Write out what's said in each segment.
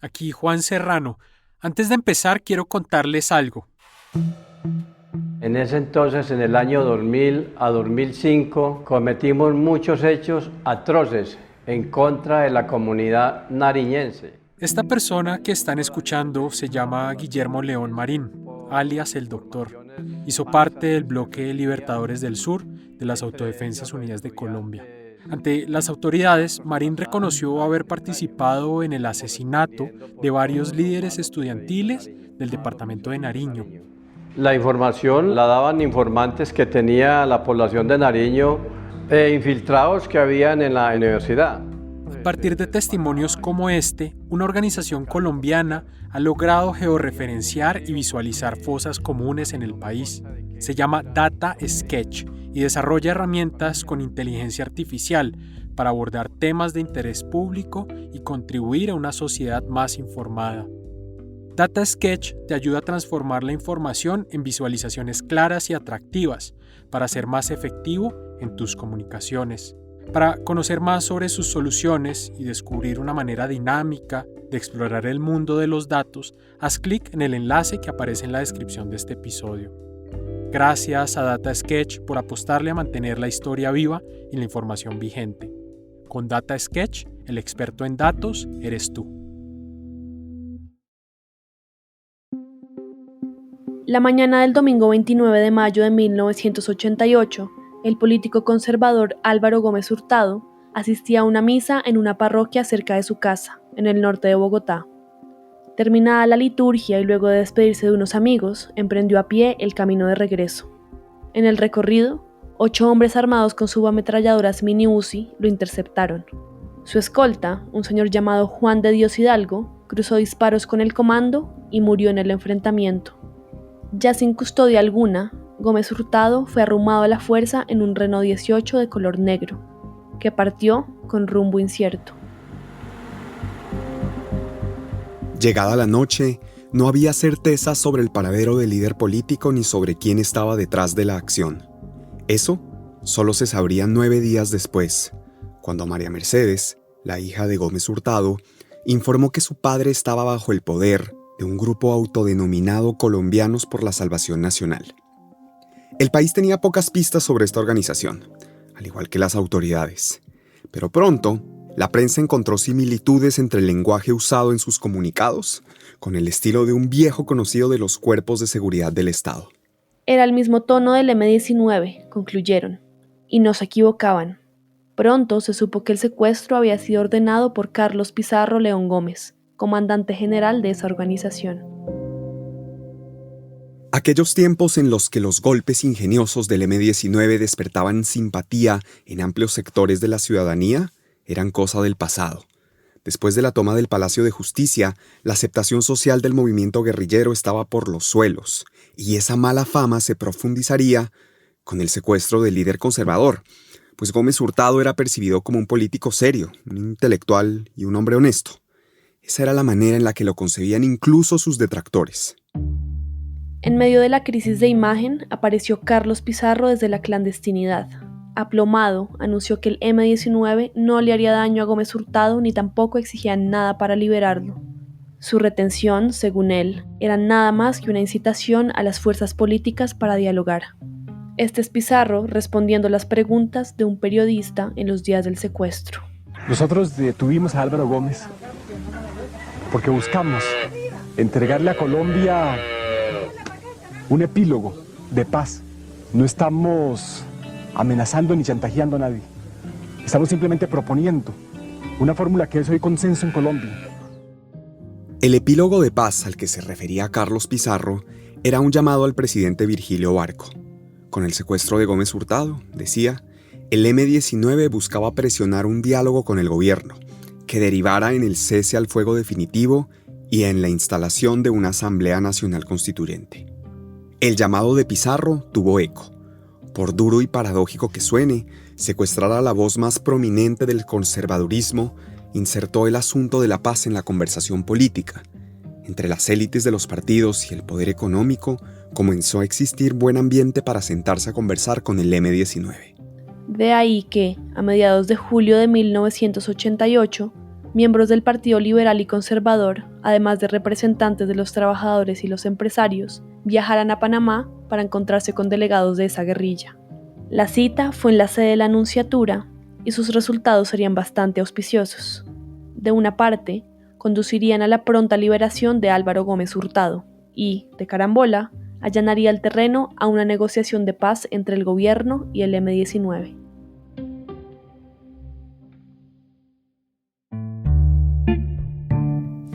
Aquí Juan Serrano. Antes de empezar, quiero contarles algo. En ese entonces, en el año 2000 a 2005, cometimos muchos hechos atroces en contra de la comunidad nariñense. Esta persona que están escuchando se llama Guillermo León Marín, alias el Doctor. Hizo parte del bloque Libertadores del Sur de las Autodefensas Unidas de Colombia. Ante las autoridades, Marín reconoció haber participado en el asesinato de varios líderes estudiantiles del departamento de Nariño. La información la daban informantes que tenía la población de Nariño e infiltrados que habían en la universidad. A partir de testimonios como este, una organización colombiana ha logrado georreferenciar y visualizar fosas comunes en el país. Se llama Data Sketch y desarrolla herramientas con inteligencia artificial para abordar temas de interés público y contribuir a una sociedad más informada. Data Sketch te ayuda a transformar la información en visualizaciones claras y atractivas para ser más efectivo en tus comunicaciones. Para conocer más sobre sus soluciones y descubrir una manera dinámica de explorar el mundo de los datos, haz clic en el enlace que aparece en la descripción de este episodio. Gracias a Data Sketch por apostarle a mantener la historia viva y la información vigente. Con Data Sketch, el experto en datos eres tú. La mañana del domingo 29 de mayo de 1988, el político conservador Álvaro Gómez Hurtado asistía a una misa en una parroquia cerca de su casa, en el norte de Bogotá. Terminada la liturgia y luego de despedirse de unos amigos, emprendió a pie el camino de regreso. En el recorrido, 8 hombres armados con subametralladoras mini Uzi lo interceptaron. Su escolta, un señor llamado Juan de Dios Hidalgo, cruzó disparos con el comando y murió en el enfrentamiento. Ya sin custodia alguna, Gómez Hurtado fue arrumado a la fuerza en un Renault 18 de color negro, que partió con rumbo incierto. Llegada la noche, no había certeza sobre el paradero del líder político ni sobre quién estaba detrás de la acción. Eso solo se sabría 9 días después, cuando María Mercedes, la hija de Gómez Hurtado, informó que su padre estaba bajo el poder de un grupo autodenominado Colombianos por la Salvación Nacional. El país tenía pocas pistas sobre esta organización, al igual que las autoridades. Pero pronto, la prensa encontró similitudes entre el lenguaje usado en sus comunicados con el estilo de un viejo conocido de los cuerpos de seguridad del Estado. Era el mismo tono del M-19, concluyeron, y no se equivocaban. Pronto se supo que el secuestro había sido ordenado por Carlos Pizarro León Gómez, comandante general de esa organización. Aquellos tiempos en los que los golpes ingeniosos del M-19 despertaban simpatía en amplios sectores de la ciudadanía eran cosa del pasado. Después de la toma del Palacio de Justicia, la aceptación social del movimiento guerrillero estaba por los suelos, y esa mala fama se profundizaría con el secuestro del líder conservador, pues Gómez Hurtado era percibido como un político serio, un intelectual y un hombre honesto. Esa era la manera en la que lo concebían incluso sus detractores. En medio de la crisis de imagen, apareció Carlos Pizarro desde la clandestinidad. Aplomado, anunció que el M-19 no le haría daño a Gómez Hurtado ni tampoco exigía nada para liberarlo. Su retención, según él, era nada más que una incitación a las fuerzas políticas para dialogar. Este es Pizarro respondiendo las preguntas de un periodista en los días del secuestro. Nosotros detuvimos a Álvaro Gómez porque buscamos entregarle a Colombia un epílogo de paz. No estamos amenazando ni chantajeando a nadie. Estamos simplemente proponiendo una fórmula que es hoy consenso en Colombia. El epílogo de paz al que se refería Carlos Pizarro era un llamado al presidente Virgilio Barco. Con el secuestro de Gómez Hurtado, decía, el M-19 buscaba presionar un diálogo con el gobierno, que derivara en el cese al fuego definitivo y en la instalación de una Asamblea Nacional Constituyente. El llamado de Pizarro tuvo eco. Por duro y paradójico que suene, secuestrar a la voz más prominente del conservadurismo insertó el asunto de la paz en la conversación política. Entre las élites de los partidos y el poder económico comenzó a existir buen ambiente para sentarse a conversar con el M-19. De ahí que, a mediados de julio de 1988, Miembros del Partido Liberal y Conservador, además de representantes de los trabajadores y los empresarios, viajarán a Panamá para encontrarse con delegados de esa guerrilla. La cita fue en la sede de la Nunciatura y sus resultados serían bastante auspiciosos. De una parte, conducirían a la pronta liberación de Álvaro Gómez Hurtado y, de carambola, allanaría el terreno a una negociación de paz entre el gobierno y el M-19.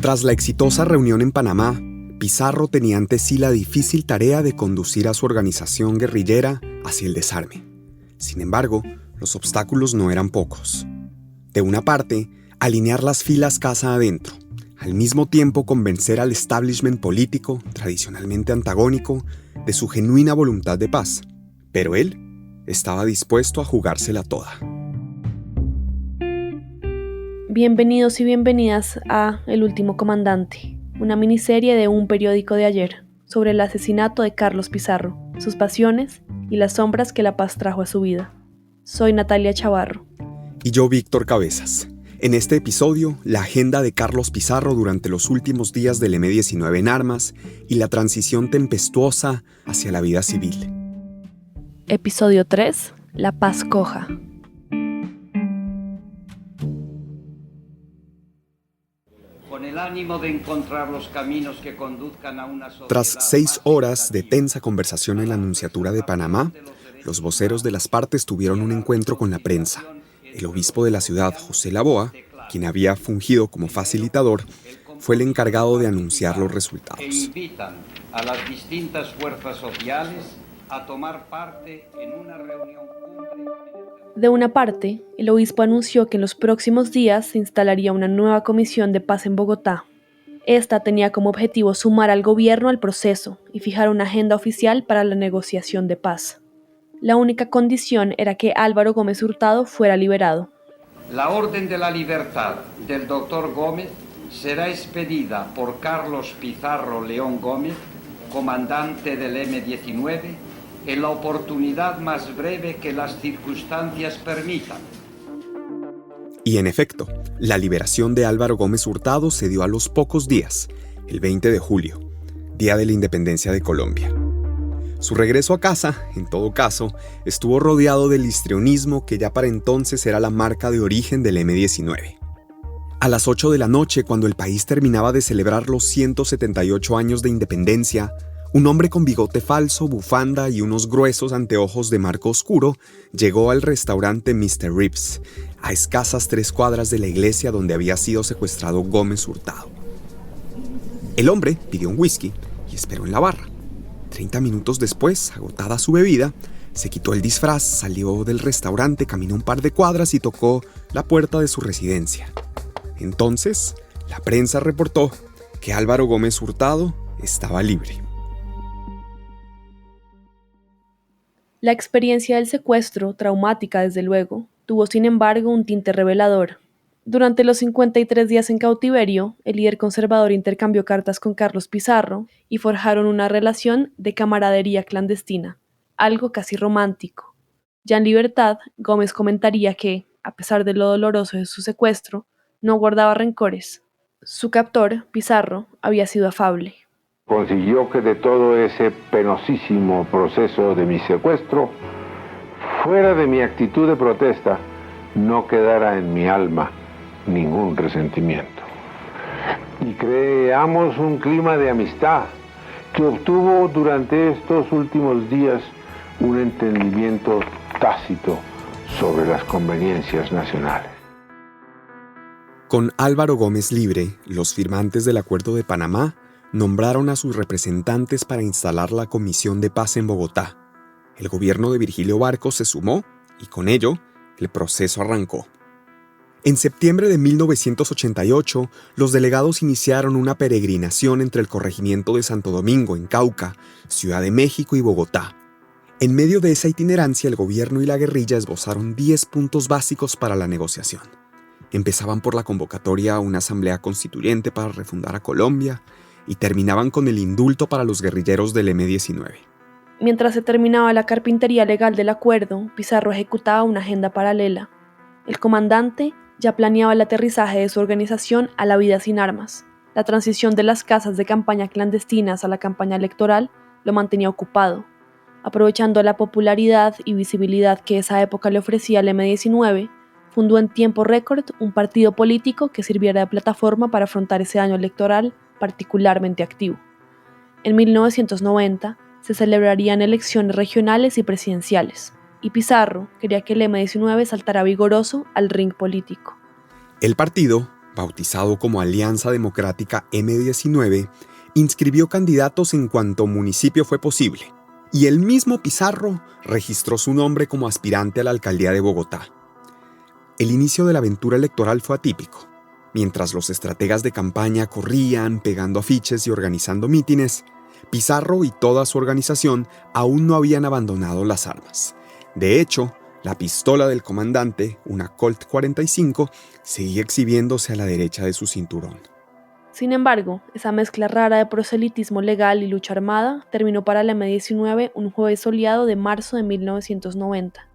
Tras la exitosa reunión en Panamá, Pizarro tenía ante sí la difícil tarea de conducir a su organización guerrillera hacia el desarme. Sin embargo, los obstáculos no eran pocos. De una parte, alinear las filas casa adentro, al mismo tiempo convencer al establishment político, tradicionalmente antagónico, de su genuina voluntad de paz. Pero él estaba dispuesto a jugársela toda. Bienvenidos y bienvenidas a El Último Comandante, una miniserie de Un Periódico de Ayer, sobre el asesinato de Carlos Pizarro, sus pasiones y las sombras que la paz trajo a su vida. Soy Natalia Chavarro. Y yo, Víctor Cabezas. En este episodio, la agenda de Carlos Pizarro durante los últimos días del M-19 en armas y la transición tempestuosa hacia la vida civil. Episodio 3. La paz coja. Con el ánimo de encontrar los caminos que conduzcan a una sociedad. Tras 6 horas de tensa conversación en la Nunciatura de Panamá, los voceros de las partes tuvieron un encuentro con la prensa. El obispo de la ciudad, José Laboa, quien había fungido como facilitador, fue el encargado de anunciar los resultados. E invitan a las distintas fuerzas sociales a tomar parte en una reunión cumbre. De una parte, el obispo anunció que en los próximos días se instalaría una nueva comisión de paz en Bogotá. Esta tenía como objetivo sumar al gobierno al proceso y fijar una agenda oficial para la negociación de paz. La única condición era que Álvaro Gómez Hurtado fuera liberado. La orden de la libertad del doctor Gómez será expedida por Carlos Pizarro León Gómez, comandante del M-19, en la oportunidad más breve que las circunstancias permitan. Y en efecto, la liberación de Álvaro Gómez Hurtado se dio a los pocos días, el 20 de julio, día de la independencia de Colombia. Su regreso a casa, en todo caso, estuvo rodeado del histrionismo que ya para entonces era la marca de origen del M-19. A las 8 de la noche, cuando el país terminaba de celebrar los 178 años de independencia, un hombre con bigote falso, bufanda y unos gruesos anteojos de marco oscuro llegó al restaurante Mr. Ribs, a escasas 3 cuadras de la iglesia donde había sido secuestrado Gómez Hurtado. El hombre pidió un whisky y esperó en la barra. 30 minutos después, agotada su bebida, se quitó el disfraz, salió del restaurante, caminó un par de cuadras y tocó la puerta de su residencia. Entonces, la prensa reportó que Álvaro Gómez Hurtado estaba libre. La experiencia del secuestro, traumática desde luego, tuvo sin embargo un tinte revelador. Durante los 53 días en cautiverio, el líder conservador intercambió cartas con Carlos Pizarro y forjaron una relación de camaradería clandestina, algo casi romántico. Ya en libertad, Gómez comentaría que, a pesar de lo doloroso de su secuestro, no guardaba rencores. Su captor, Pizarro, había sido afable. Consiguió que de todo ese penosísimo proceso de mi secuestro, fuera de mi actitud de protesta, no quedara en mi alma ningún resentimiento. Y creamos un clima de amistad que obtuvo durante estos últimos días un entendimiento tácito sobre las conveniencias nacionales. Con Álvaro Gómez libre, los firmantes del Acuerdo de Panamá nombraron a sus representantes para instalar la Comisión de Paz en Bogotá. El gobierno de Virgilio Barco se sumó y con ello el proceso arrancó. En septiembre de 1988, los delegados iniciaron una peregrinación entre el corregimiento de Santo Domingo, en Cauca, Ciudad de México y Bogotá. En medio de esa itinerancia, el gobierno y la guerrilla esbozaron 10 puntos básicos para la negociación. Empezaban por la convocatoria a una asamblea constituyente para refundar a Colombia y terminaban con el indulto para los guerrilleros del M-19. Mientras se terminaba la carpintería legal del acuerdo, Pizarro ejecutaba una agenda paralela. El comandante ya planeaba el aterrizaje de su organización a la vida sin armas. La transición de las casas de campaña clandestinas a la campaña electoral lo mantenía ocupado. Aprovechando la popularidad y visibilidad que esa época le ofrecía al M-19, fundó en tiempo récord un partido político que sirviera de plataforma para afrontar ese año electoral particularmente activo. En 1990 se celebrarían elecciones regionales y presidenciales, y Pizarro quería que el M-19 saltara vigoroso al ring político. El partido, bautizado como Alianza Democrática M-19, inscribió candidatos en cuanto municipio fue posible, y el mismo Pizarro registró su nombre como aspirante a la alcaldía de Bogotá. El inicio de la aventura electoral fue atípico. Mientras los estrategas de campaña corrían, pegando afiches y organizando mítines, Pizarro y toda su organización aún no habían abandonado las armas. De hecho, la pistola del comandante, una Colt 45, seguía exhibiéndose a la derecha de su cinturón. Sin embargo, esa mezcla rara de proselitismo legal y lucha armada terminó para el M-19 un jueves soleado de marzo de 1990.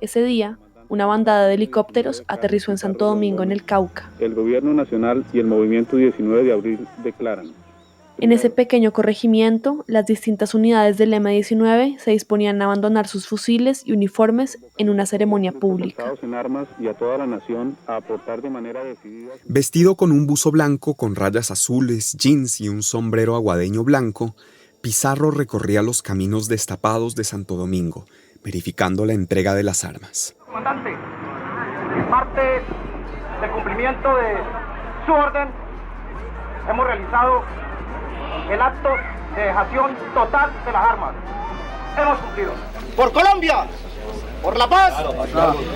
Ese día, una bandada de helicópteros aterrizó en Santo Domingo, en el Cauca. El Gobierno Nacional y el Movimiento 19 de Abril declaran. En ese pequeño corregimiento, las distintas unidades del M-19 se disponían a abandonar sus fusiles y uniformes en una ceremonia pública. En armas y a toda la nación a aportar de manera decidida. Vestido con un buzo blanco con rayas azules, jeans y un sombrero aguadeño blanco, Pizarro recorría los caminos destapados de Santo Domingo, verificando la entrega de las armas. Comandante, en parte del cumplimiento de su orden, hemos realizado el acto de dejación total de las armas. Hemos cumplido. ¡Por Colombia! ¡Por la paz!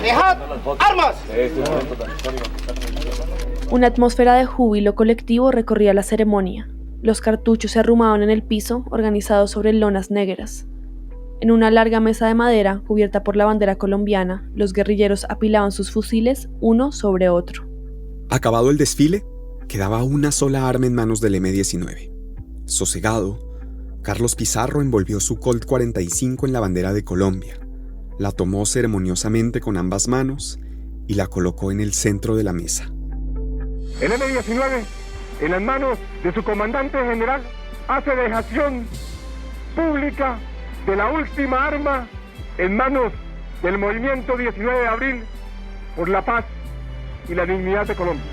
¡Dejad armas! Una atmósfera de júbilo colectivo recorría la ceremonia. Los cartuchos se arrumaban en el piso, organizados sobre lonas negras. En una larga mesa de madera, cubierta por la bandera colombiana, los guerrilleros apilaban sus fusiles uno sobre otro. Acabado el desfile, quedaba una sola arma en manos del M-19. Sosegado, Carlos Pizarro envolvió su Colt 45 en la bandera de Colombia, la tomó ceremoniosamente con ambas manos y la colocó en el centro de la mesa. El M-19, en las manos de su comandante general, hace dejación pública de la última arma en manos del Movimiento 19 de Abril por la paz y la dignidad de Colombia.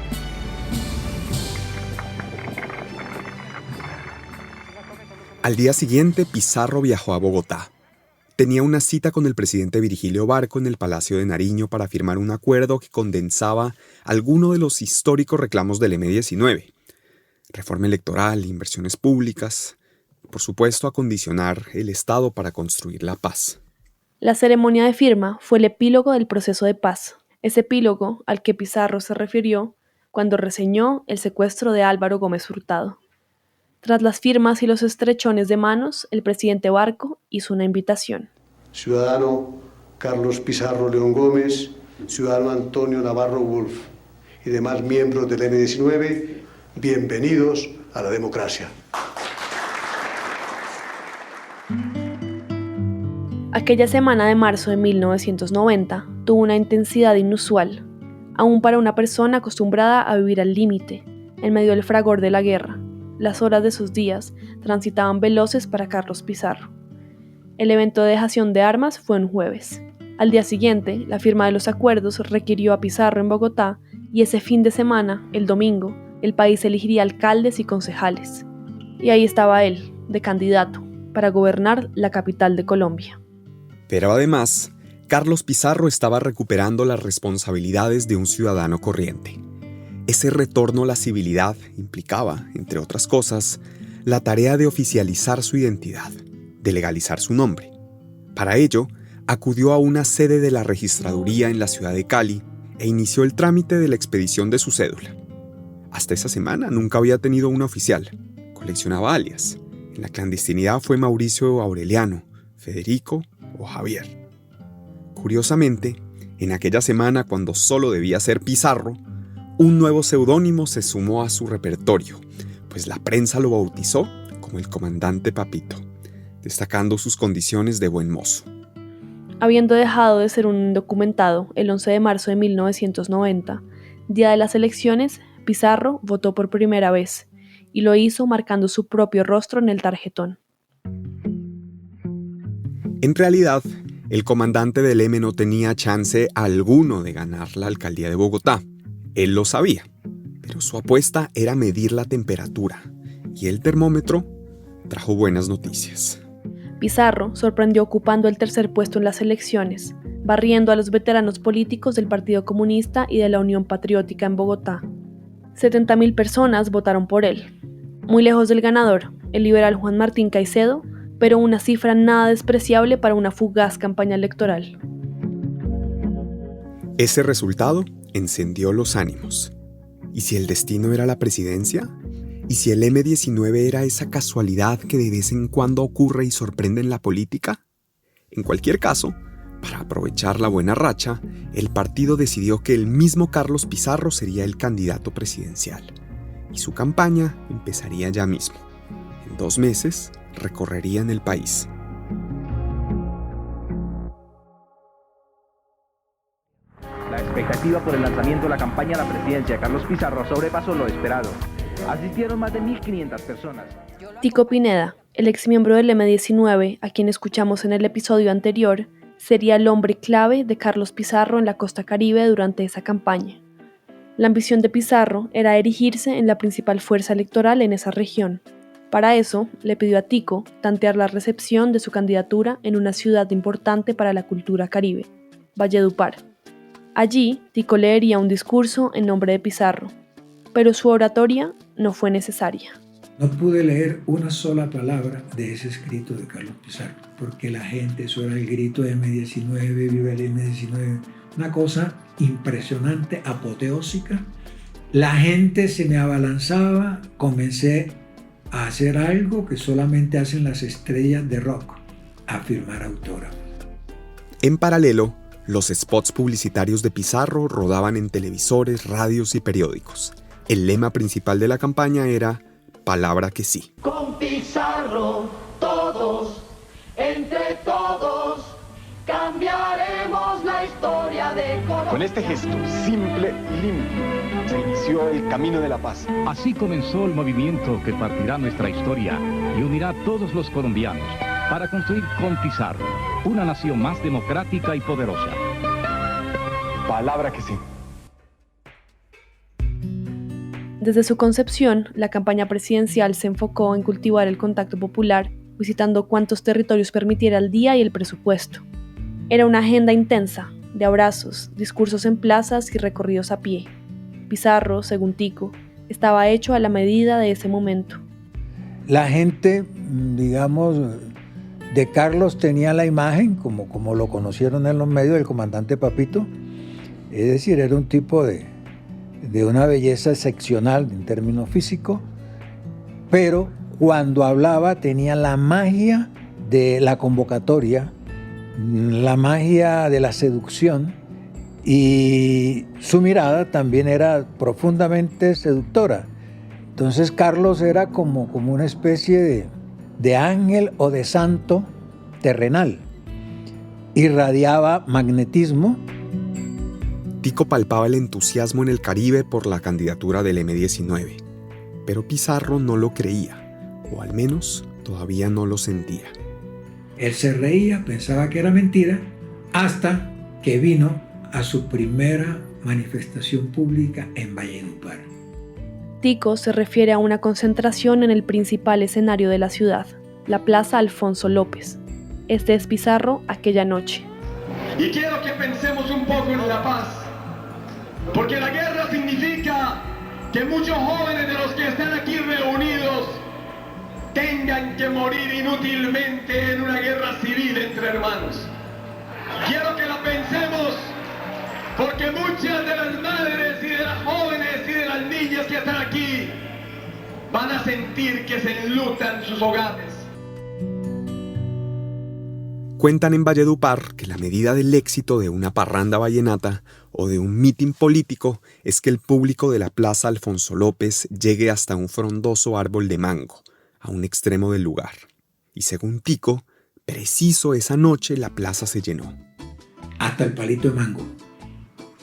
Al día siguiente, Pizarro viajó a Bogotá. Tenía una cita con el presidente Virgilio Barco en el Palacio de Nariño para firmar un acuerdo que condensaba algunos de los históricos reclamos del M-19. Reforma electoral, inversiones públicas, por supuesto acondicionar el Estado para construir la paz. La ceremonia de firma fue el epílogo del proceso de paz, ese epílogo al que Pizarro se refirió cuando reseñó el secuestro de Álvaro Gómez Hurtado. Tras las firmas y los estrechones de manos, el presidente Barco hizo una invitación. Ciudadano Carlos Pizarro León Gómez, ciudadano Antonio Navarro Wolf y demás miembros del M-19, bienvenidos a la democracia. Aquella semana de marzo de 1990 tuvo una intensidad inusual, aún para una persona acostumbrada a vivir al límite, en medio del fragor de la guerra. Las horas de esos días transitaban veloces para Carlos Pizarro. El evento de dejación de armas fue un jueves. Al día siguiente, la firma de los acuerdos requirió a Pizarro en Bogotá y ese fin de semana, el domingo, el país elegiría alcaldes y concejales. Y ahí estaba él, de candidato, para gobernar la capital de Colombia. Pero además, Carlos Pizarro estaba recuperando las responsabilidades de un ciudadano corriente. Ese retorno a la civilidad implicaba, entre otras cosas, la tarea de oficializar su identidad, de legalizar su nombre. Para ello, acudió a una sede de la registraduría en la ciudad de Cali e inició el trámite de la expedición de su cédula. Hasta esa semana nunca había tenido una oficial, coleccionaba alias. En la clandestinidad fue Mauricio Aureliano, Federico o Javier. Curiosamente, en aquella semana cuando solo debía ser Pizarro, un nuevo seudónimo se sumó a su repertorio, pues la prensa lo bautizó como el comandante Papito, destacando sus condiciones de buen mozo. Habiendo dejado de ser un indocumentado el 11 de marzo de 1990, Día de las elecciones, Pizarro votó por primera vez, y lo hizo marcando su propio rostro en el tarjetón. En realidad, el comandante del M no tenía chance alguno de ganar la alcaldía de Bogotá. Él lo sabía, pero su apuesta era medir la temperatura, y el termómetro trajo buenas noticias. Pizarro sorprendió ocupando el tercer puesto en las elecciones, barriendo a los veteranos políticos del Partido Comunista y de la Unión Patriótica en Bogotá. 70.000 personas votaron por él. Muy lejos del ganador, el liberal Juan Martín Caicedo, pero una cifra nada despreciable para una fugaz campaña electoral. Ese resultado encendió los ánimos. ¿Y si el destino era la presidencia? ¿Y si el M-19 era esa casualidad que de vez en cuando ocurre y sorprende en la política? En cualquier caso, para aprovechar la buena racha, el partido decidió que el mismo Carlos Pizarro sería el candidato presidencial. Y su campaña empezaría ya mismo. En 2 meses, recorrerían el país. La expectativa por el lanzamiento de la campaña a la presidencia de Carlos Pizarro sobrepasó lo esperado. Asistieron más de 1.500 personas. Tico Pineda, el exmiembro del M-19, a quien escuchamos en el episodio anterior, sería el hombre clave de Carlos Pizarro en la costa caribe durante esa campaña. La ambición de Pizarro era erigirse en la principal fuerza electoral en esa región. Para eso, le pidió a Tico tantear la recepción de su candidatura en una ciudad importante para la cultura caribe, Valledupar. Allí, Tico leería un discurso en nombre de Pizarro, pero su oratoria no fue necesaria. No pude leer una sola palabra de ese escrito de Carlos Pizarro, porque la gente, eso era el grito de M-19, viva el M-19, una cosa impresionante, apoteósica. La gente se me abalanzaba, comencé a hacer algo que solamente hacen las estrellas de rock, a firmar autógrafos. En paralelo, los spots publicitarios de Pizarro rodaban en televisores, radios y periódicos. El lema principal de la campaña era "Palabra que sí". Con Pizarro, todos, entre todos, cambiaremos la historia de Colombia. Con este gesto simple y limpio se inició el camino de la paz. Así comenzó el movimiento que partirá nuestra historia y unirá a todos los colombianos para construir con Pizarro una nación más democrática y poderosa. Palabra que sí. Desde su concepción, la campaña presidencial se enfocó en cultivar el contacto popular, visitando cuantos territorios permitiera el día y el presupuesto. Era una agenda intensa, de abrazos, discursos en plazas y recorridos a pie. Pizarro, según Tico, estaba hecho a la medida de ese momento. La gente, digamos, de Carlos tenía la imagen, como lo conocieron en los medios, del comandante Papito. Es decir, era un tipo de una belleza excepcional en términos físicos, pero cuando hablaba tenía la magia de la convocatoria, la magia de la seducción, y su mirada también era profundamente seductora. Entonces Carlos era como una especie de ángel o de santo terrenal. Irradiaba magnetismo. Tico palpaba el entusiasmo en el Caribe por la candidatura del M-19, pero Pizarro no lo creía, o al menos todavía no lo sentía. Él se reía, pensaba que era mentira, hasta que vino a su primera manifestación pública en Valledupar. Tico se refiere a una concentración en el principal escenario de la ciudad, la Plaza Alfonso López. Este es Pizarro aquella noche. Y quiero que pensemos un poco en la paz, porque la guerra significa que muchos jóvenes de los que están aquí reunidos tengan que morir inútilmente en una guerra civil entre hermanos. Quiero que la pensemos, porque muchas de las madres y de las jóvenes y de las niñas que están aquí van a sentir que se enlutan sus hogares. Cuentan en Valledupar que la medida del éxito de una parranda vallenata o de un mitin político es que el público de la Plaza Alfonso López llegue hasta un frondoso árbol de mango, a un extremo del lugar. Y según Tico, preciso esa noche la plaza se llenó. Hasta el palito de mango.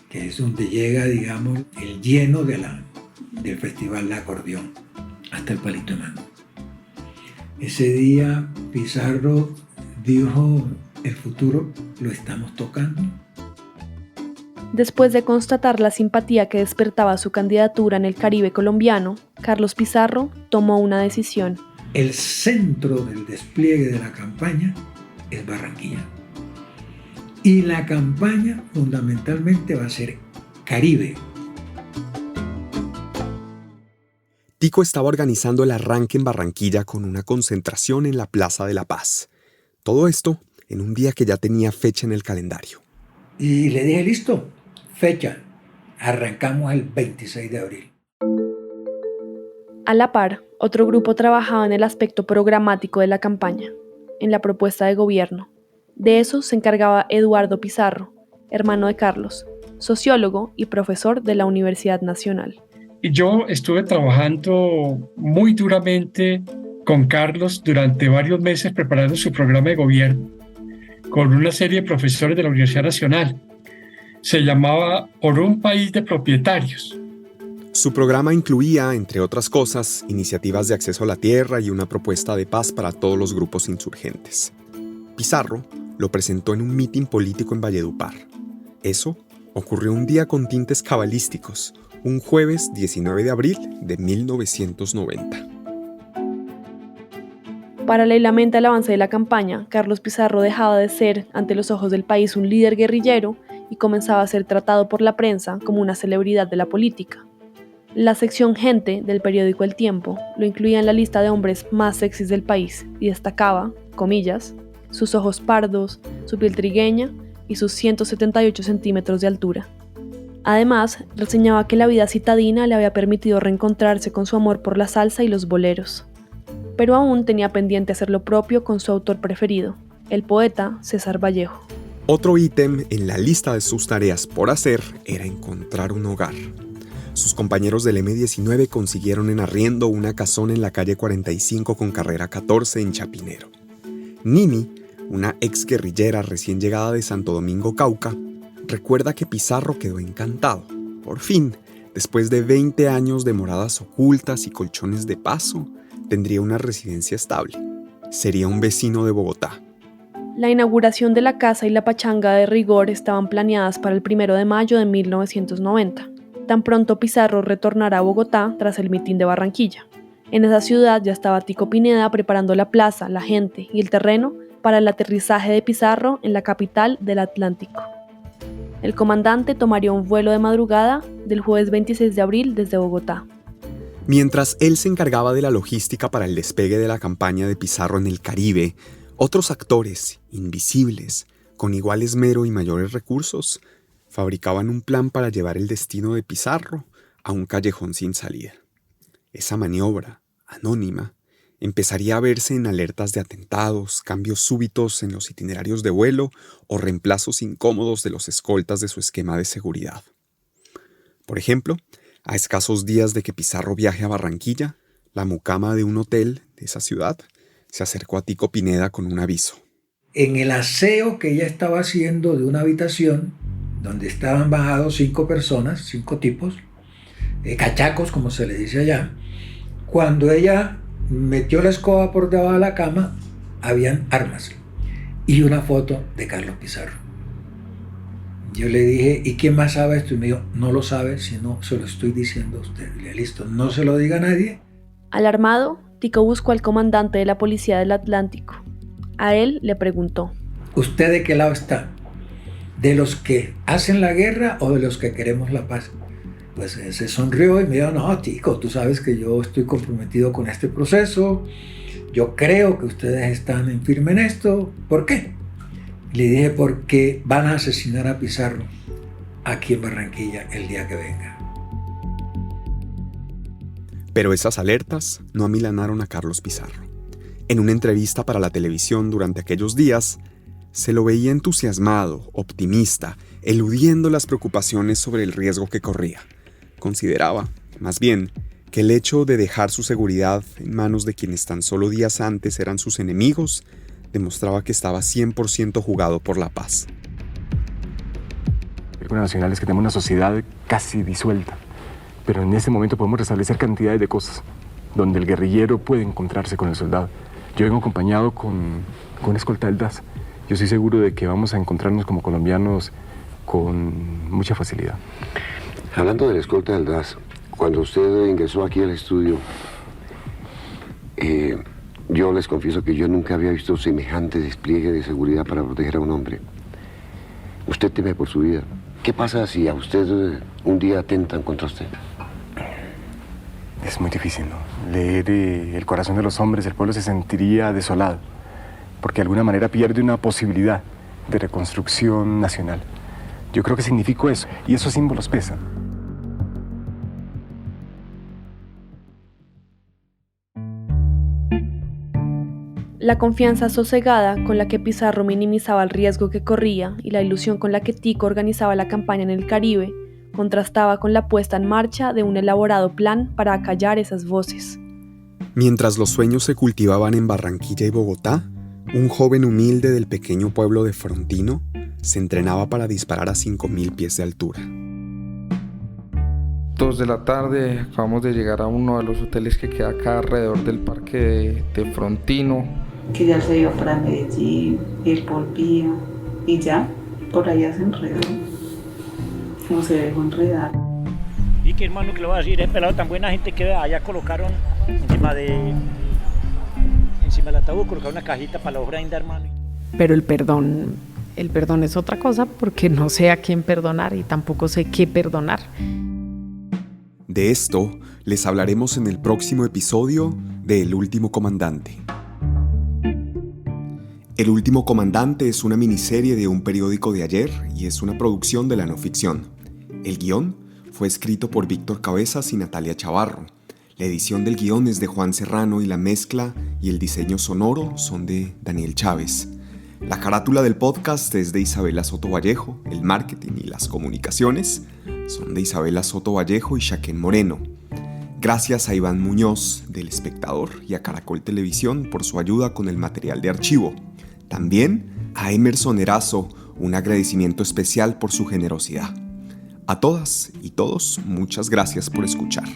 que es donde llega, digamos, el lleno del Festival de Acordeón, hasta el Palito de Mango. Ese día Pizarro dijo, el futuro lo estamos tocando. Después de constatar la simpatía que despertaba su candidatura en el Caribe colombiano, Carlos Pizarro tomó una decisión. El centro del despliegue de la campaña es Barranquilla. Y la campaña fundamentalmente va a ser Caribe. Tico estaba organizando el arranque en Barranquilla con una concentración en la Plaza de la Paz. Todo esto en un día que ya tenía fecha en el calendario. Y le dije, listo, fecha. Arrancamos el 26 de abril. A la par, otro grupo trabajaba en el aspecto programático de la campaña, en la propuesta de gobierno. De eso se encargaba Eduardo Pizarro, hermano de Carlos, sociólogo y profesor de la Universidad Nacional. Yo estuve trabajando muy duramente con Carlos durante varios meses preparando su programa de gobierno con una serie de profesores de la Universidad Nacional. Se llamaba Por un país de propietarios. Su programa incluía, entre otras cosas, iniciativas de acceso a la tierra y una propuesta de paz para todos los grupos insurgentes. Pizarro lo presentó en un mitin político en Valledupar. Eso ocurrió un día con tintes cabalísticos, un jueves 19 de abril de 1990. Paralelamente al avance de la campaña, Carlos Pizarro dejaba de ser, ante los ojos del país, un líder guerrillero y comenzaba a ser tratado por la prensa como una celebridad de la política. La sección Gente del periódico El Tiempo lo incluía en la lista de hombres más sexys del país y destacaba, comillas, sus ojos pardos, su piel trigueña y sus 178 centímetros de altura. Además, reseñaba que la vida citadina le había permitido reencontrarse con su amor por la salsa y los boleros. Pero aún tenía pendiente hacer lo propio con su autor preferido, el poeta César Vallejo. Otro ítem en la lista de sus tareas por hacer era encontrar un hogar. Sus compañeros del M-19 consiguieron en arriendo una casona en la calle 45 con carrera 14 en Chapinero. Nini, una ex guerrillera recién llegada de Santo Domingo, Cauca, recuerda que Pizarro quedó encantado. Por fin, después de 20 años de moradas ocultas y colchones de paso, tendría una residencia estable. Sería un vecino de Bogotá. La inauguración de la casa y la pachanga de rigor estaban planeadas para el 1 de mayo de 1990. Tan pronto Pizarro retornara a Bogotá tras el mitin de Barranquilla. En esa ciudad ya estaba Tico Pineda preparando la plaza, la gente y el terreno para el aterrizaje de Pizarro en la capital del Atlántico. El comandante tomaría un vuelo de madrugada del jueves 26 de abril desde Bogotá. Mientras él se encargaba de la logística para el despegue de la campaña de Pizarro en el Caribe, otros actores, invisibles, con igual esmero y mayores recursos, fabricaban un plan para llevar el destino de Pizarro a un callejón sin salida. Esa maniobra, anónima, empezaría a verse en alertas de atentados, cambios súbitos en los itinerarios de vuelo o reemplazos incómodos de los escoltas de su esquema de seguridad. Por ejemplo, a escasos días de que Pizarro viaje a Barranquilla, la mucama de un hotel de esa ciudad se acercó a Tico Pineda con un aviso. En el aseo que ella estaba haciendo de una habitación, donde estaban bajados 5 personas, 5 tipos, cachacos como se le dice allá, cuando ella metió la escoba por debajo de la cama, habían armas y una foto de Carlos Pizarro. Yo le dije, ¿y quién más sabe esto? Y me dijo, no lo sabe, sino se lo estoy diciendo a usted. Y le dije, listo, no se lo diga a nadie. Alarmado, Tico buscó al comandante de la policía del Atlántico. A él le preguntó, ¿usted de qué lado está? ¿De los que hacen la guerra o de los que queremos la paz? Pues se sonrió y me dijo, no, Tico, tú sabes que yo estoy comprometido con este proceso. Yo creo que ustedes están en firme en esto. ¿Por qué? Le dije, porque van a asesinar a Pizarro aquí en Barranquilla el día que venga. Pero esas alertas no amilanaron a Carlos Pizarro. En una entrevista para la televisión durante aquellos días, se lo veía entusiasmado, optimista, eludiendo las preocupaciones sobre el riesgo que corría. Consideraba, más bien, que el hecho de dejar su seguridad en manos de quienes tan solo días antes eran sus enemigos demostraba que estaba 100% jugado por la paz. película nacional es que tenemos una sociedad casi disuelta, pero en ese momento podemos restablecer cantidades de cosas, donde el guerrillero puede encontrarse con el soldado. Yo vengo acompañado con una escolta del DAS. Yo estoy seguro de que vamos a encontrarnos como colombianos con mucha facilidad. Hablando de la escolta del DAS, cuando usted ingresó aquí al estudio, yo les confieso que yo nunca había visto semejante despliegue de seguridad para proteger a un hombre. Usted teme por su vida. ¿Qué pasa si a usted un día atentan contra usted? Es muy difícil, ¿no? Leer el corazón de los hombres, el pueblo se sentiría desolado, porque de alguna manera pierde una posibilidad de reconstrucción nacional. Yo creo que significó eso, y esos símbolos pesan. La confianza sosegada con la que Pizarro minimizaba el riesgo que corría y la ilusión con la que Tico organizaba la campaña en el Caribe contrastaba con la puesta en marcha de un elaborado plan para acallar esas voces. Mientras los sueños se cultivaban en Barranquilla y Bogotá, un joven humilde del pequeño pueblo de Frontino se entrenaba para disparar a 5.000 pies de altura. 2 de la tarde, acabamos de llegar a uno de los hoteles que queda acá alrededor del parque de Frontino. Que ya se iba para Medellín, él volvía y ya, por allá se enredó. No se dejó enredar. Y que hermano, que le voy a decir, pelado tan buena gente que allá colocaron encima del ataúd, colocaron una cajita para la ofrenda, hermano. Pero el perdón es otra cosa, porque no sé a quién perdonar y tampoco sé qué perdonar. De esto les hablaremos en el próximo episodio de El Último Comandante. El Último Comandante es una miniserie de un periódico de ayer y es una producción de la no ficción. El guión fue escrito por Víctor Cabezas y Natalia Chavarro. La edición del guión es de Juan Serrano y la mezcla y el diseño sonoro son de Daniel Chávez. La carátula del podcast es de Isabela Soto Vallejo, el marketing y las comunicaciones son de Isabela Soto Vallejo y Shaquén Moreno. Gracias a Iván Muñoz, del Espectador, y a Caracol Televisión por su ayuda con el material de archivo. También a Emerson Erazo, un agradecimiento especial por su generosidad. A todas y todos, muchas gracias por escuchar.